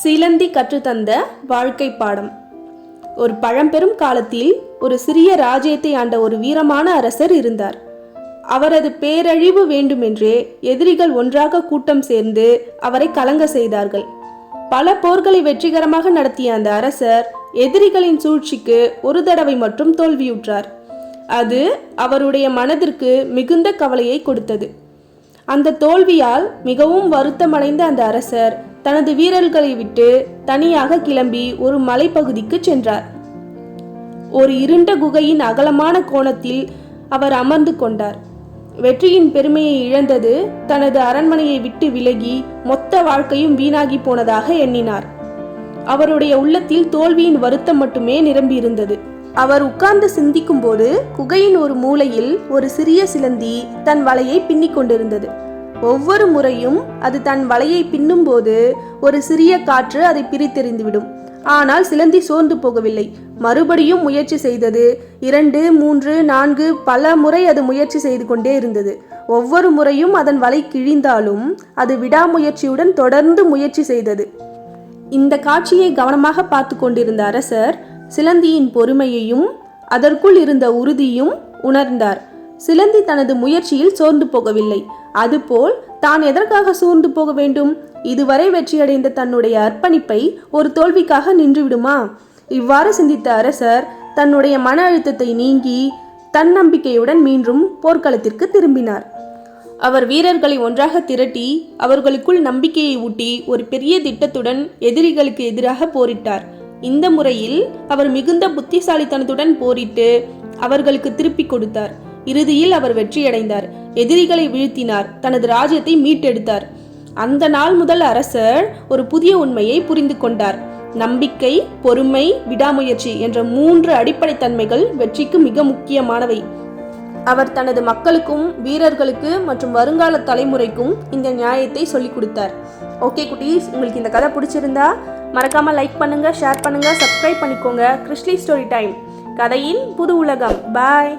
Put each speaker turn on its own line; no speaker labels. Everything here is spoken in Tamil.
சிலந்தி கற்றுத்தந்த வாழ்க்கை பாடம். ஒரு பழம்பெரும் காலத்தில் ஒரு சிறிய ராஜ்யத்தை ஆண்ட ஒரு வீரமான அரசர் இருந்தார். அவரது பேரழிவு வேண்டுமென்றே எதிரிகள் ஒன்றாக கூட்டம் சேர்ந்து அவரை கலங்க செய்தார்கள். பல போர்களை வெற்றிகரமாக நடத்திய அந்த அரசர் எதிரிகளின் சூழ்ச்சிக்கு ஒரு தடவை மட்டும் தோல்வியுற்றார். அது அவருடைய மனதிற்கு மிகுந்த கவலையை கொடுத்தது. அந்த தோல்வியால் மிகவும் வருத்தமடைந்த அந்த அரசர் தனது வீரர்களை விட்டு தனியாக கிளம்பி ஒரு மலைப்பகுதிக்கு சென்றார். ஒரு இருண்ட குகையின் அகலமான கோணத்தில் அவர் அமர்ந்து கொண்டார். வெற்றியின் பெருமையை இழந்தது தனது அரண்மனையை விட்டு விலகி மொத்த வாழ்க்கையும் வீணாகி போனதாக எண்ணினார். அவருடைய உள்ளத்தில் தோல்வியின் வருத்தம் மட்டுமே நிரம்பியிருந்தது. அவர் உட்கார்ந்து சிந்திக்கும் போது குகையின் ஒரு மூலையில் ஒரு சிறிய சிலந்தி தன் வலையை பின்னிக் கொண்டிருந்தது. ஒவ்வொரு முறையும் அது தன் வலையை பின்னும் போது ஒரு சிறிய காற்று அதை பிரித்தெறிந்துவிடும். ஆனால் சிலந்தி சோர்ந்து போகவில்லை. மறுபடியும் முயற்சி செய்தது. 2, 3, 4 பல முறை அது முயற்சி செய்து கொண்டே இருந்தது. ஒவ்வொரு முறையும் அதன் வலை கிழிந்தாலும் அது விடாமுயற்சியுடன் தொடர்ந்து முயற்சி செய்தது. இந்த காட்சியை கவனமாக பார்த்து கொண்டிருந்த அரசர் சிலந்தியின் பொறுமையையும் அதற்குள் இருந்த உறுதியும் உணர்ந்தார். சிலந்தி தனது முயற்சியில் சோர்ந்து போகவில்லை. அதுபோல் தான் எதற்காக சோர்ந்து போக வேண்டும்? இதுவரை வெற்றியடைந்த தன்னுடைய அர்ப்பணிப்பை ஒரு தோல்விக்காக நின்றுவிடுமா? இவ்வாறு சிந்தித்த அரசர் தன்னுடைய மன அழுத்தத்தை நீங்கி தன்னம்பிக்கையுடன் மீண்டும் போர்க்களத்திற்கு திரும்பினார். அவர் வீரர்களை ஒன்றாக திரட்டி அவர்களுக்குள் நம்பிக்கையை ஊட்டி ஒரு பெரிய திட்டத்துடன் எதிரிகளுக்கு எதிராக போரிட்டார். இந்த முறையில் அவர் மிகுந்த புத்திசாலித்தனத்துடன் போரிட்டு அவர்களுக்கு திருப்பி கொடுத்தார். இறுதியில் அவர் வெற்றியடைந்தார். எதிரிகளை வீழ்த்தினார். தனது ராஜ்யத்தை மீட்டெடுத்தார். அந்த நாள் முதல் அரசர் ஒரு புதிய உண்மையை புரிந்து கொண்டார். நம்பிக்கை, பொறுமை, விடாமுயற்சி என்ற 3 அடிப்படை தன்மைகள் வெற்றிக்கு மிக முக்கியமானவை. அவர் தனது மக்களுக்கும் வீரர்களுக்கு மற்றும் வருங்கால தலைமுறைக்கும் இந்த நியாயத்தை சொல்லிக் கொடுத்தார். ஓகே குட்டீஸ், உங்களுக்கு இந்த கதை பிடிச்சிருந்தா மறக்காம லைக் பண்ணுங்க, ஷேர் பண்ணுங்க, சப்ஸ்கிரைப் பண்ணிக்கோங்க. கிறிஸ்லி ஸ்டோரி டைம், கதையின் புது உலகம். பாய்.